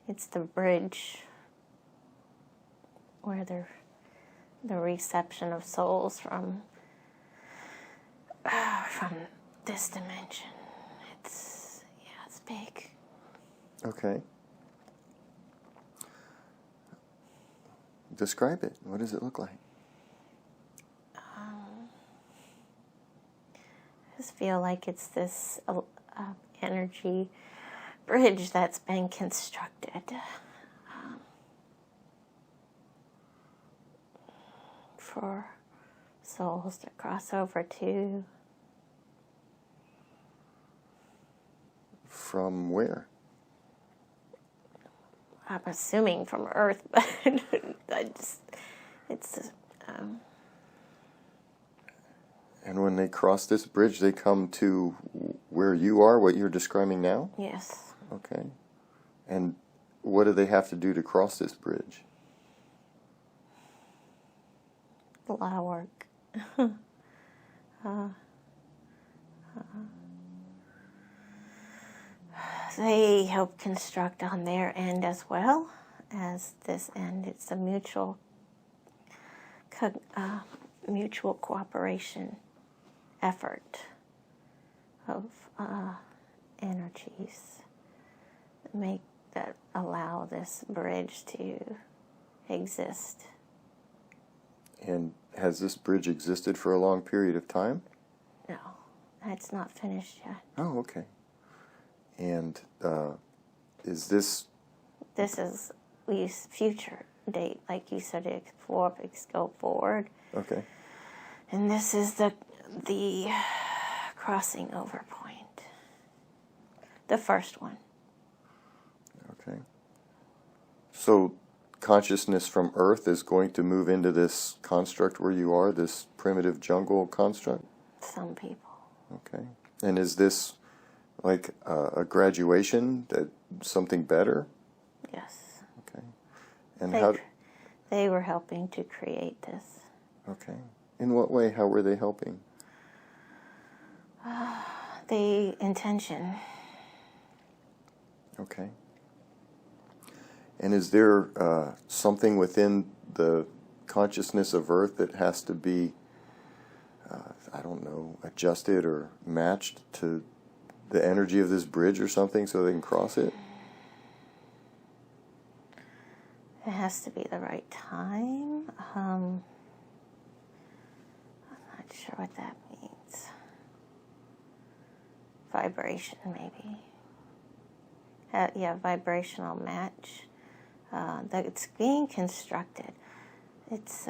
It's the bridge where the reception of souls from this dimension. It's big. Okay. Describe it. What does it look like? I just feel like it's this energy bridge that's been constructed for souls to cross over to. From where? I'm assuming from Earth, but it's. And when they cross this bridge, they come to where you are, what you're describing now? Yes. Okay. And what do they have to do to cross this bridge? A lot of work. They help construct on their end as well as this end. It's a mutual cooperation effort of energies that allow this bridge to exist. And has this bridge existed for a long period of time? No, it's not finished yet. Oh, okay. And is this... This is future date, like you said, go forward. Okay. And this is the crossing over point. The first one. Okay. So consciousness from Earth is going to move into this construct where you are, this primitive jungle construct? Some people. Okay. And is this like a graduation, that something better? Yes. Okay. And they were helping to create this. Okay. In what way? How were they helping? The intention. Okay. And is there something within the consciousness of Earth that has to be, I don't know, adjusted or matched to the energy of this bridge or something so they can cross it? It has to be the right time. I'm not sure what that means. Vibration, maybe. Vibrational match. That it's being constructed. It's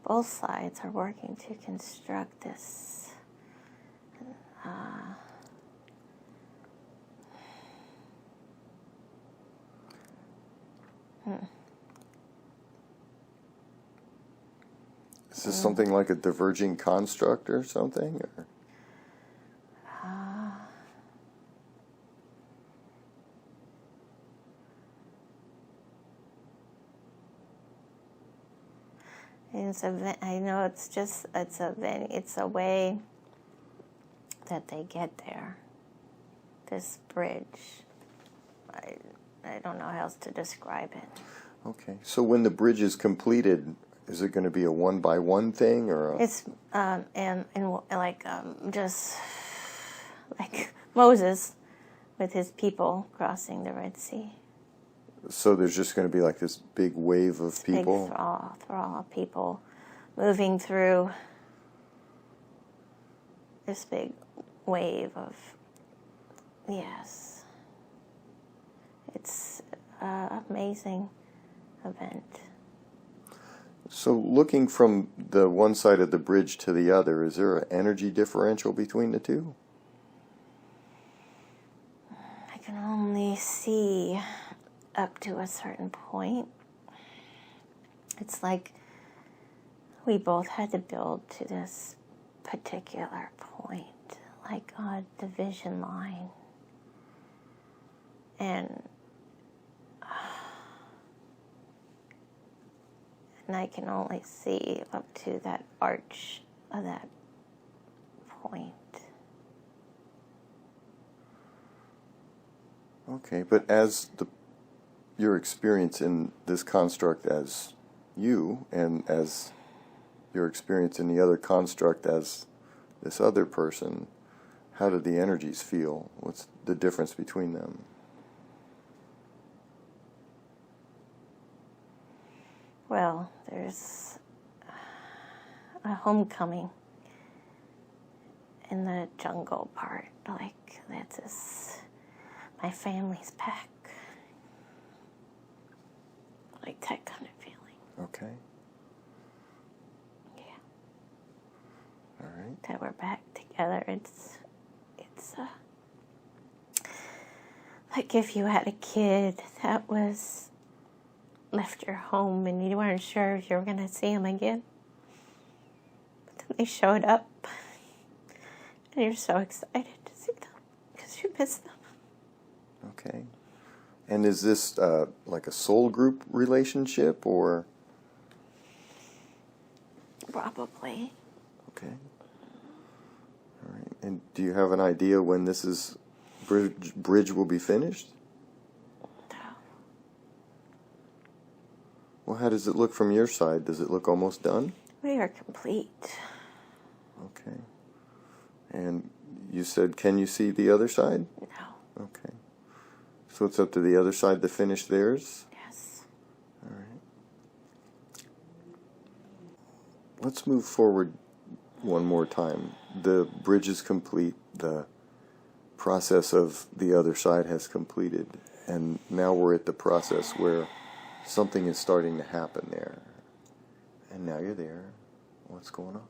both sides are working to construct this. Is this something like a diverging construct or something? Or? I know it's a way that they get there. This bridge. I don't know how else to describe it. Okay. So when the bridge is completed, is it going to be a one-by-one thing, or It's just like Moses with his people crossing the Red Sea. So there's just going to be like this big wave of people? Big thaw people moving through this big wave of, yes. It's an amazing event. So looking from the one side of the bridge to the other, is there an energy differential between the two? I can only see up to a certain point. It's like we both had to build to this particular point, like a division line. And I can only see up to that arch of that point. Okay, but as your experience in this construct as you, and as your experience in the other construct as this other person, how do the energies feel? What's the difference between them? Well, there's a homecoming in the jungle part, like that's my family's back, like that kind of feeling. Okay. Yeah. All right. That we're back together. It's like if you had a kid that was left your home and you weren't sure if you were going to see him again, but then they showed up and you're so excited to see them because you miss them. Okay. And is this like a soul group relationship, or? Probably. Okay. All right. And do you have an idea when this bridge will be finished? No. Well, how does it look from your side? Does it look almost done? We are complete. Okay. And you said, can you see the other side? No. Okay. So it's up to the other side to finish theirs? Yes. All right. Let's move forward one more time. The bridge is complete. The process of the other side has completed. And now we're at the process where something is starting to happen there. And now you're there. What's going on?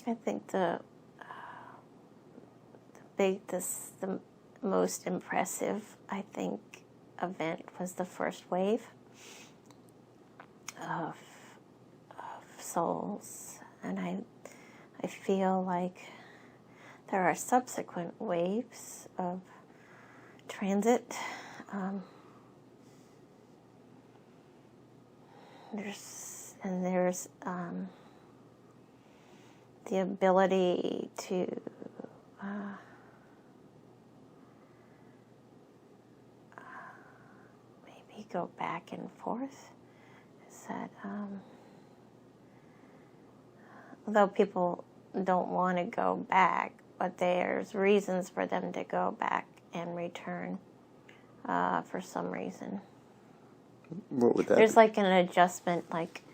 I think the most impressive, I think, event was the first wave of souls, and I feel like there are subsequent waves of transit. There's the ability to maybe go back and forth. Is that although people don't want to go back, but there's reasons for them to go back and return for some reason. What would that There's be? like an adjustment, like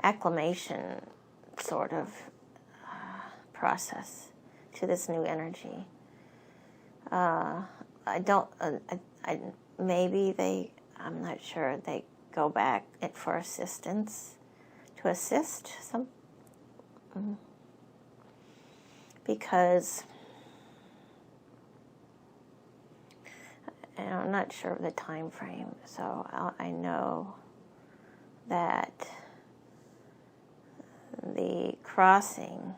acclimation sort of process to this new energy. I'm not sure, they go back for assistance, to assist some, because and I'm not sure of the time frame, so I know that the crossing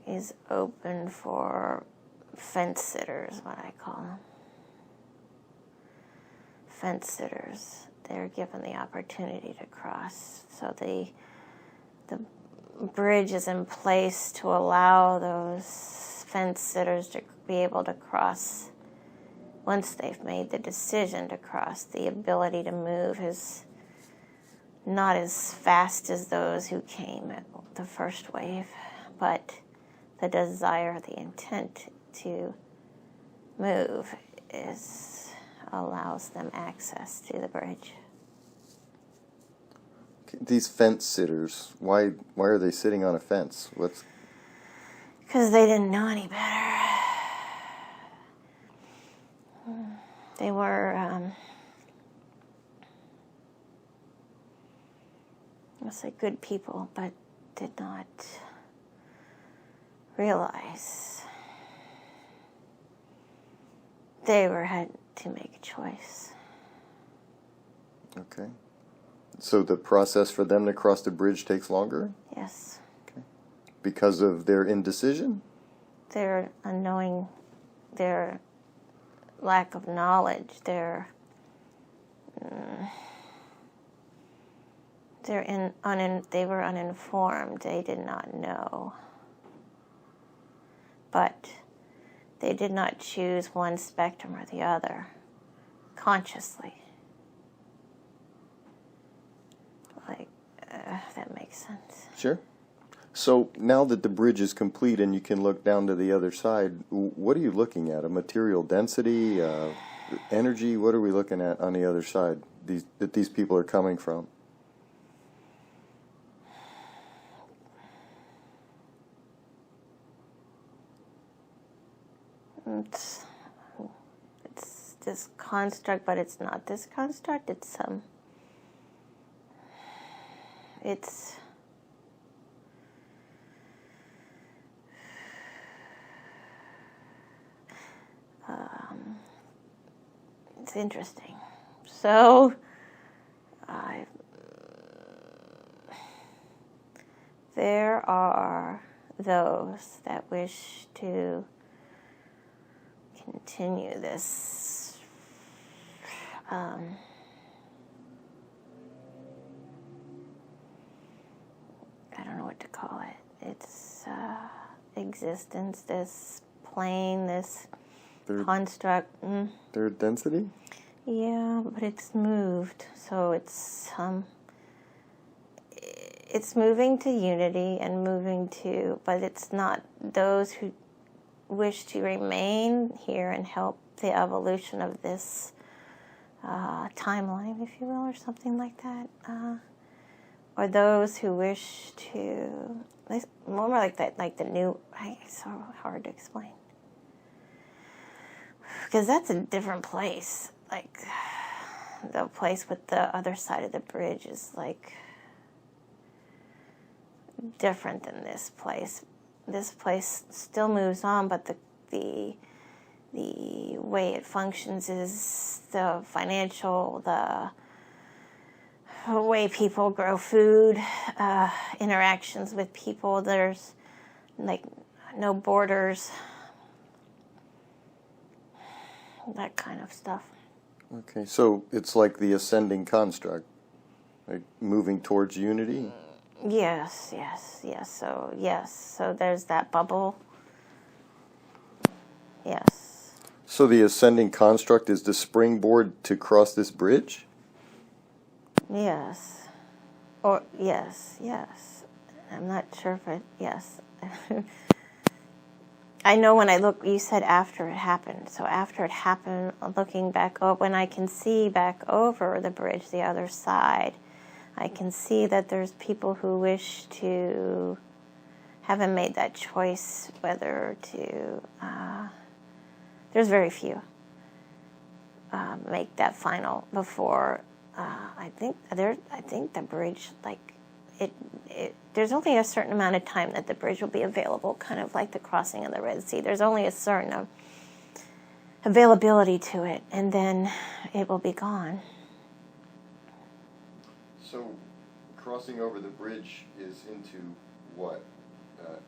is open for fence sitters, what I call them. Fence sitters. They're given the opportunity to cross. So the bridge is in place to allow those fence sitters to be able to cross. Once they've made the decision to cross, the ability to move is not as fast as those who came at the first wave, but the desire, the intent to move allows them access to the bridge. These fence sitters, why are they sitting on a fence? Because they didn't know any better. They were, let's say, good people, but did not realize they had to make a choice. Okay. So the process for them to cross the bridge takes longer? Yes. Okay. because of their indecision? Their unknowing, their lack of knowledge, they were uninformed. They did not know. But they did not choose one spectrum or the other consciously. Like, that makes sense. Sure. So now that the bridge is complete and you can look down to the other side, what are you looking at? A material density, energy? What are we looking at on the other side that these people are coming from? It's this construct, but it's not this construct. It's interesting. So, there are those that wish to continue this I don't know what to call it. It's existence, this plane, this construct. Their density? Yeah, but it's moved. So it's moving to unity and moving to, but it's not those who wish to remain here and help the evolution of this timeline, if you will, or something like that. Or those who wish to, more like that, like the new, it's so hard to explain. Because that's a different place. Like, the place with the other side of the bridge is like different than this place. This place still moves on, but the way it functions is the financial, the way people grow food, interactions with people. There's like no borders, that kind of stuff. Okay, so it's like the ascending construct, like moving towards unity? Yes. So there's that bubble. Yes. So the ascending construct is the springboard to cross this bridge? Yes. Or, yes. I'm not sure if yes. I know when I look, you said after it happened. So after it happened, looking back up, when I can see back over the bridge, the other side, I can see that there's people who wish to, haven't made that choice whether to, there's very few, make that final before, I think the bridge, like, there's only a certain amount of time that the bridge will be available, kind of like the crossing of the Red Sea. There's only a certain availability to it, and then it will be gone. So crossing over the bridge is into what?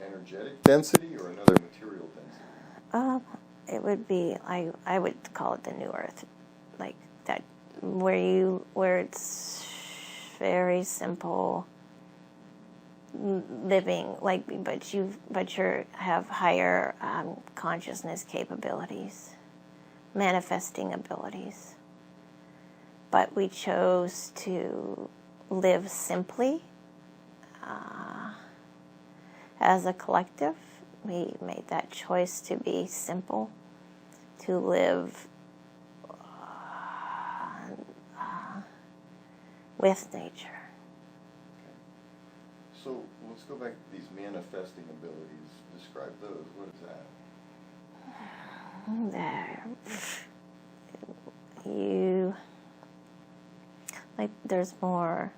Energetic density or another material density? It would be, I would call it the new Earth, like that, where it's very simple living, like, but you have higher consciousness capabilities, manifesting abilities. But we chose to live simply as a collective. We made that choice to be simple, to live with nature. So let's go back to these manifesting abilities. Describe those. What is that? There's more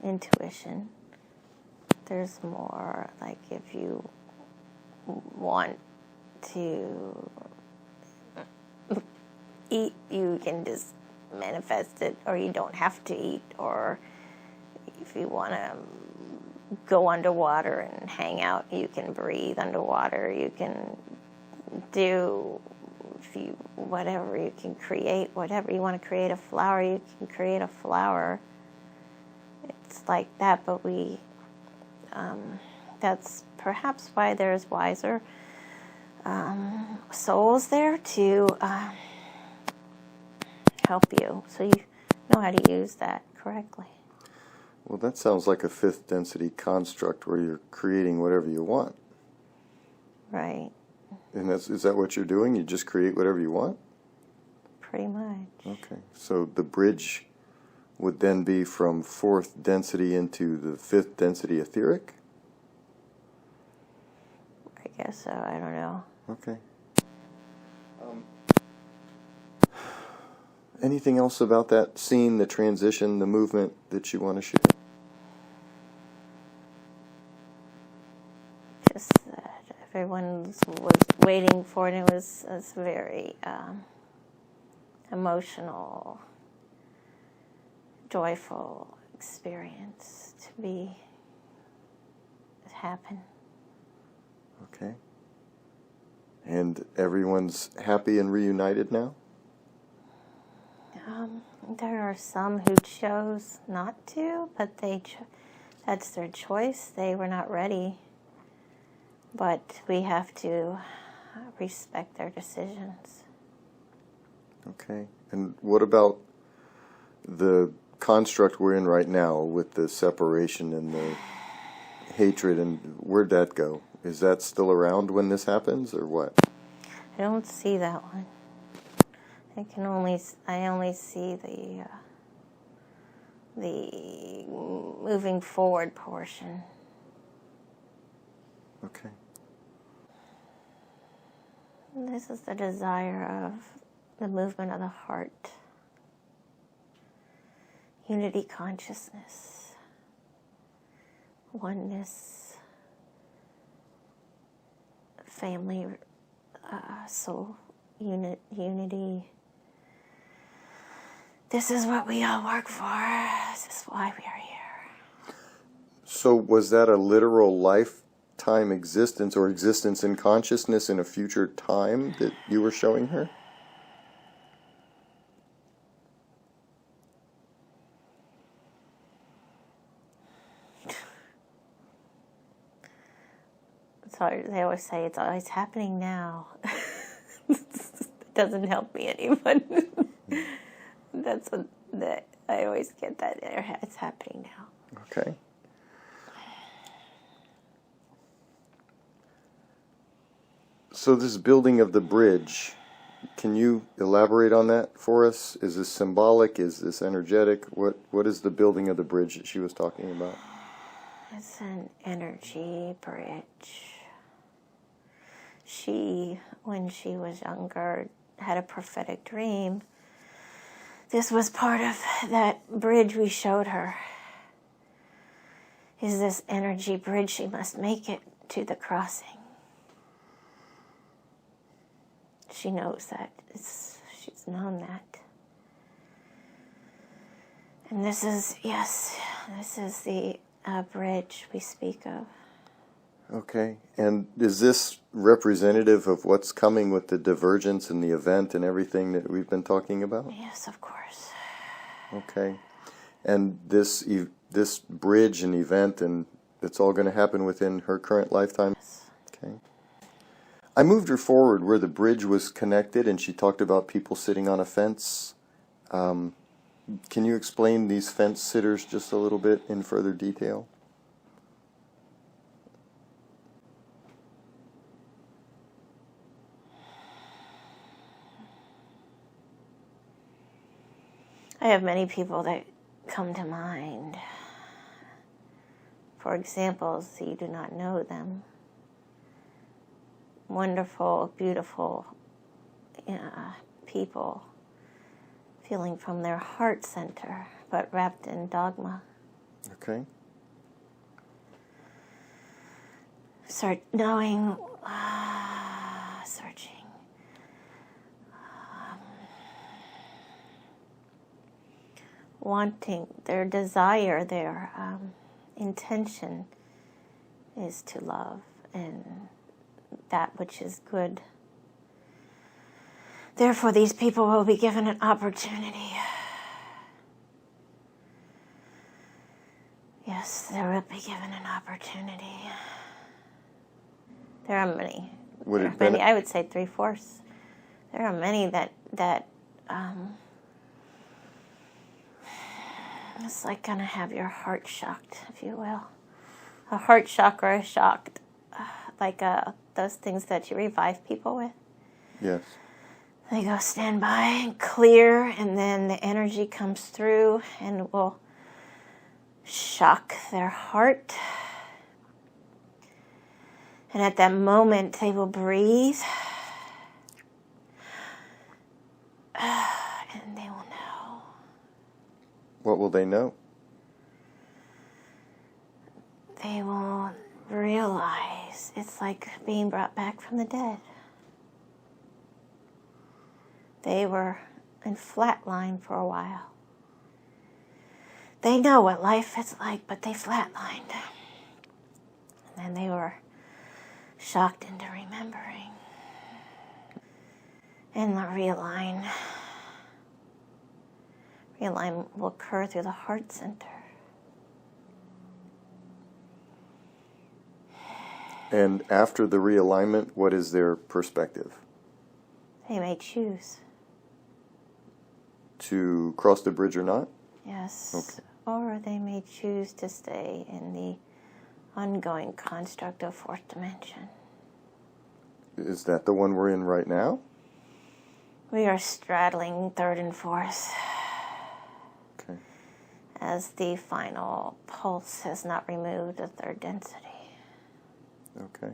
intuition. There's more, like, if you want to eat, you can just manifest it, or you don't have to eat, or if you want to go underwater and hang out. You can breathe underwater. You can do whatever. You can create whatever you want to create. A flower, you can create a flower. It's like that, but that's perhaps why there's wiser souls there to help you, so you know how to use that correctly. Well, that sounds like a fifth density construct where you're creating whatever you want. Right. And is that what you're doing? You just create whatever you want? Pretty much. Okay. So the bridge would then be from fourth density into the fifth density etheric? I guess so. I don't know. Okay. Anything else about that scene, the transition, the movement that you want to share? Just that everyone was waiting for it. And it was very emotional, joyful experience to happen. Okay. And everyone's happy and reunited now? There are some who chose not to, but that's their choice. They were not ready. But we have to respect their decisions. Okay. And what about the construct we're in right now with the separation and the hatred, and where'd that go? Is that still around when this happens, or what? I don't see that one. I only see the moving forward portion. Okay. This is the desire of the movement of the heart. Unity consciousness. Oneness. Family, soul, unity. This is what we all work for. This is why we are here. So was that a literal lifetime existence or existence in consciousness in a future time that you were showing her? So they always say it's always happening now. It doesn't help me any, but I always get that it's happening now. Okay. So this building of the bridge, can you elaborate on that for us? Is this symbolic? Is this energetic? What is the building of the bridge that she was talking about? It's an energy bridge. She, when she was younger, had a prophetic dream. This was part of that bridge we showed her. Is this energy bridge? She must make it to the crossing. She knows that. She's known that. And this is the bridge we speak of. Okay. And is this representative of what's coming with the divergence and the event and everything that we've been talking about? Yes, of course. Okay. And this bridge and event, and it's all going to happen within her current lifetime? Yes. Okay. I moved her forward where the bridge was connected, and she talked about people sitting on a fence. Can you explain these fence sitters just a little bit in further detail? I have many people that come to mind. For examples, you do not know them. Wonderful, beautiful people feeling from their heart center, but wrapped in dogma. Okay. Start knowing, searching. Wanting, their desire, their intention is to love and that which is good. Therefore, these people will be given an opportunity. Yes, they will be given an opportunity. There are many. I would say 3/4. There are many that it's like gonna have your heart shocked, if you will. A heart shock or a shocked, like those things that you revive people with. Yes. They go stand by and clear, and then the energy comes through and will shock their heart. And at that moment, they will breathe. And they will know. What will they know? They will realize it's like being brought back from the dead. They were in flatline for a while. They know what life is like, but they flatlined. And then they were shocked into remembering. And the realign will occur through the heart center. And after the realignment, what is their perspective? They may choose. To cross the bridge or not? Yes. Okay. Or they may choose to stay in the ongoing construct of fourth dimension. Is that the one we're in right now? We are straddling third and fourth. Okay. As the final pulse has not removed the third density. Okay.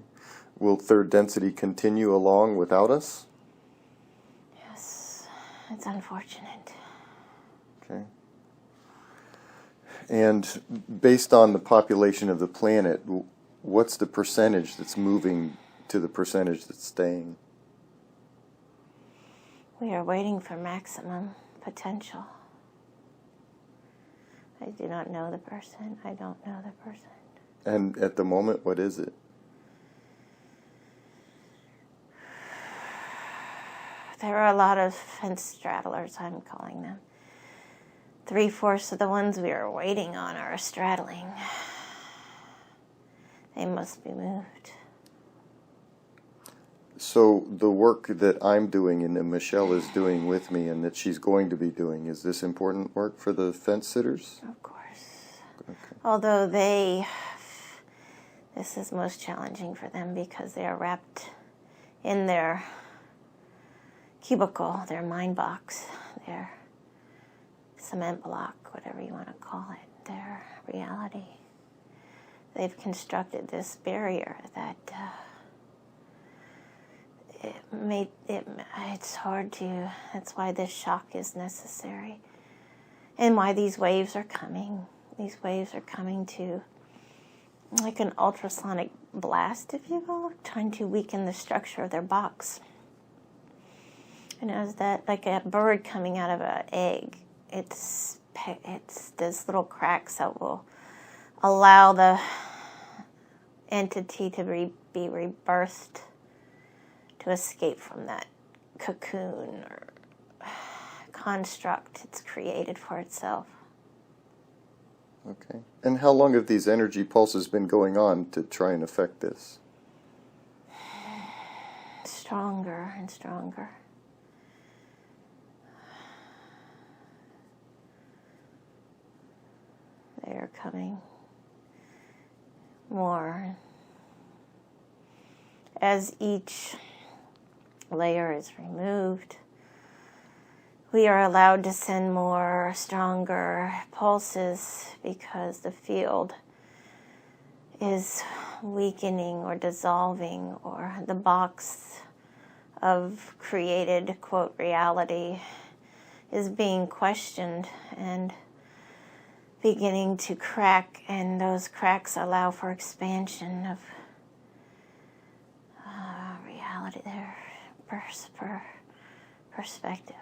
Will third density continue along without us? Yes. It's unfortunate. Okay. And based on the population of the planet, what's the percentage that's moving to the percentage that's staying? We are waiting for maximum potential. I do not know the person. I don't know the person. And at the moment, what is it? There are a lot of fence straddlers, I'm calling them. 3/4 of the ones we are waiting on are straddling. They must be moved. So the work that I'm doing and that Michelle is doing with me and that she's going to be doing, is this important work for the fence sitters? Of course. Okay. Although this is most challenging for them because they are wrapped in their cubicle, their mind box, their cement block, whatever you want to call it, their reality. They've constructed this barrier that it's hard to, that's why this shock is necessary. And why these waves are coming. These waves are coming to, like an ultrasonic blast, if you will, trying to weaken the structure of their box. And as that, like a bird coming out of an egg, it's those little cracks that will allow the entity to be rebirthed, to escape from that cocoon or construct it's created for itself. Okay. And how long have these energy pulses been going on to try and affect this? Stronger and stronger. They are coming more. As each layer is removed, we are allowed to send more stronger pulses because the field is weakening or dissolving, or the box of created, quote, reality is being questioned and beginning to crack, and those cracks allow for expansion of reality, their perspective.